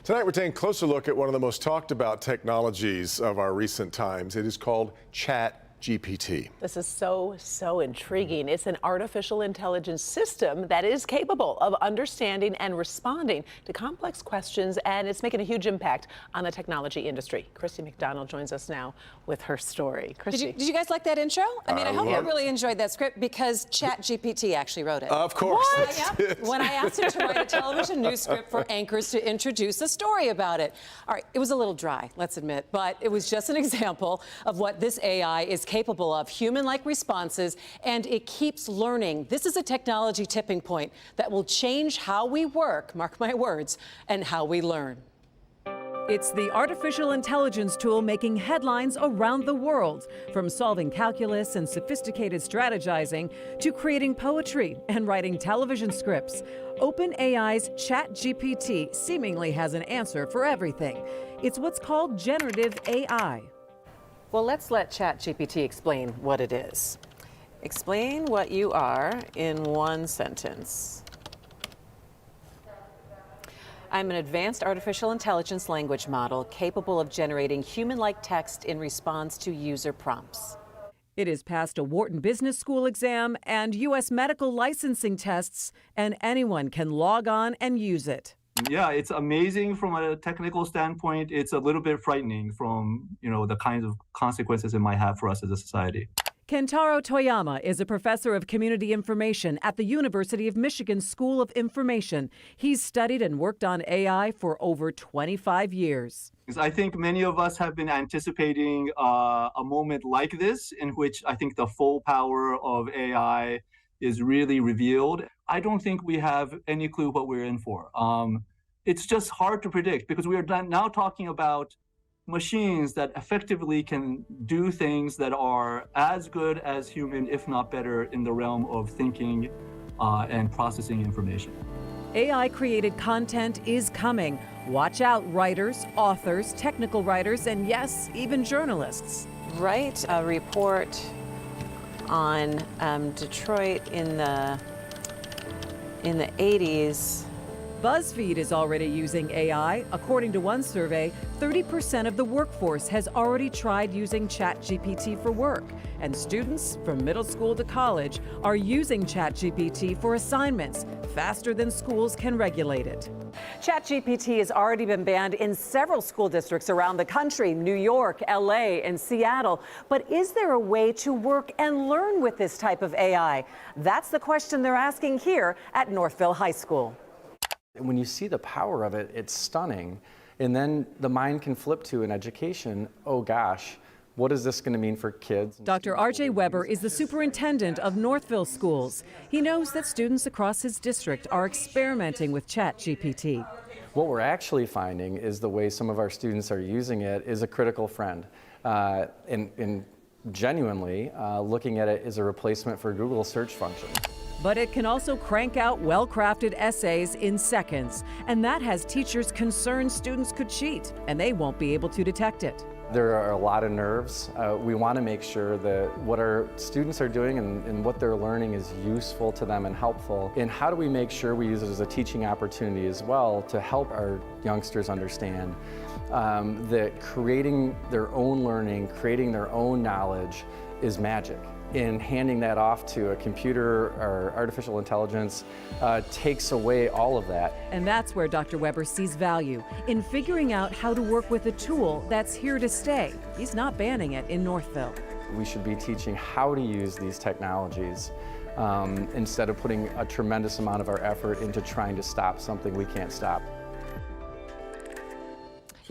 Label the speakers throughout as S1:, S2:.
S1: Tonight we're taking a closer look at one of the most talked about technologies of our recent times. It is called ChatGPT.
S2: This is so intriguing. It's an artificial intelligence system that is capable of understanding and responding to complex questions, and it's making a huge impact on the technology industry. Christy McDonald joins us now with her story. Christy.
S3: Did you guys like that intro? I mean, I hope you really enjoyed that script because ChatGPT actually wrote it.
S1: Of course.
S3: When I asked him to write a television news script for anchors to introduce a story about it. All right, it was a little dry, let's admit, but it was just an example of what this AI is capable of, human-like responses, and it keeps learning. This is a technology tipping point that will change how we work, mark my words, and how we learn.
S4: It's the artificial intelligence tool making headlines around the world, from solving calculus and sophisticated strategizing to creating poetry and writing television scripts. OpenAI's ChatGPT seemingly has an answer for everything. It's what's called generative AI.
S2: Well, let's let ChatGPT explain what it is. Explain what you are in one sentence. I'm an advanced artificial intelligence language model capable of generating human-like text in response to user prompts.
S4: It has passed a Wharton Business School exam and U.S. medical licensing tests, and anyone can log on and use it.
S5: Yeah, it's amazing from a technical standpoint. It's a little bit frightening from, the kinds of consequences it might have for us as a society.
S4: Cantaro Toyama is a professor of community information at the University of Michigan School of Information. He's studied and worked on AI for over 25 years.
S5: I think many of us have been anticipating a moment like this in which I think the full power of AI is really revealed. I don't think we have any clue what we're in for. It's just hard to predict because we are now talking about machines that effectively can do things that are as good as human, if not better, in the realm of thinking and processing information.
S4: AI-created content is coming. Watch out, writers, authors, technical writers, and yes, even journalists.
S2: Write a report on Detroit in the 80s.
S4: BuzzFeed is already using AI. According to one survey, 30% of the workforce has already tried using ChatGPT for work. And students from middle school to college are using ChatGPT for assignments faster than schools can regulate it.
S2: ChatGPT has already been banned in several school districts around the country, New York, LA, and Seattle. But is there a way to work and learn with this type of AI? That's the question they're asking here at Northville High School.
S6: When you see the power of it, it's stunning. And then the mind can flip to an education, oh gosh, what is this going to mean for kids?
S4: Dr. R.J. Weber is the superintendent of Northville Schools. He knows that students across his district are experimenting with ChatGPT.
S6: What we're actually finding is the way some of our students are using it is a critical friend. And genuinely looking at it as a replacement for Google's search function.
S4: But it can also crank out well-crafted essays in seconds. And that has teachers concerned students could cheat, and they won't be able to detect it.
S6: There are a lot of nerves. We want to make sure that what our students are doing and what they're learning is useful to them and helpful. And how do we make sure we use it as a teaching opportunity as well to help our youngsters understand that creating their own learning, creating their own knowledge is magic. And handing that off to a computer or artificial intelligence takes away all of that.
S4: And that's where Dr. Weber sees value, in figuring out how to work with a tool that's here to stay. He's not banning it in Northville.
S6: We should be teaching how to use these technologies instead of putting a tremendous amount of our effort into trying to stop something we can't stop.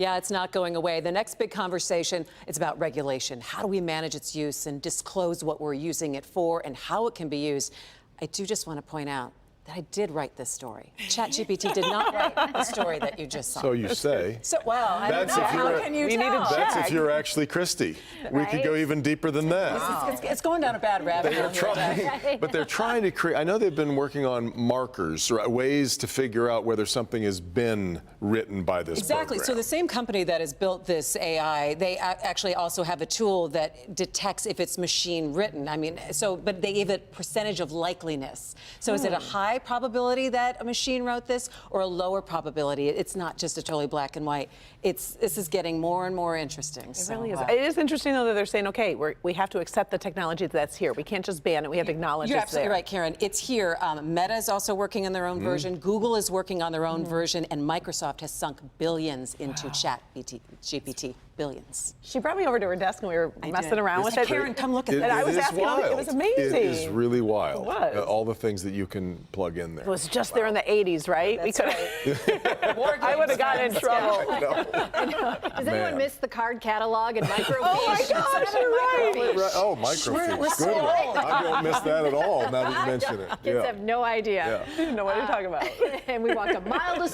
S3: Yeah, it's not going away. The next big conversation, it's about regulation. How do we manage its use and disclose what we're using it for and how it can be used? I do just want to point out that I did write this story. ChatGPT did not write the story that you just saw.
S1: So you say.
S3: So, well, I don't know. How can you tell?
S1: That's if you're actually Christy. We could go even deeper than that.
S3: Wow. It's going down a bad rabbit hole.
S1: But they're trying to create, I know they've been working on markers, ways to figure out whether something has been written by this program.
S3: So the same company that has built this AI, they actually also have a tool that detects if it's machine written. I mean, but they give it percentage of likeliness. So is it a high high probability that a machine wrote this or a lower probability. It's not just a totally black and white. This is getting more and more interesting.
S2: It really is. It is interesting, though, that they're saying, okay, we have to accept the technology that's here. We can't just ban it. We have to acknowledge
S3: You're
S2: it's
S3: absolutely
S2: there.
S3: right, Karen. It's here. Meta is also working on their own version. Google is working on their own version, and Microsoft has sunk billions into ChatGPT. Billions.
S2: She brought me over to her desk and we were messing around with it.
S3: Karen, come look at
S2: And
S3: this.
S2: I was
S1: is
S2: asking all
S1: wild.
S2: it was amazing.
S1: It is really wild.
S2: It was.
S1: All the things that you can plug in there.
S2: It was just there in the 80s, right?
S3: That's right.
S2: I would have gotten in trouble.
S7: Does anyone miss the card catalog and microfiche?
S2: Oh my gosh, you're right.
S1: Oh, microfiche.
S3: We're
S1: Good
S3: so
S1: one.
S3: old.
S1: I don't miss that at all now that you mention it.
S7: Kids have no idea.
S2: I didn't know what you're talking about.
S7: And we walked a mile to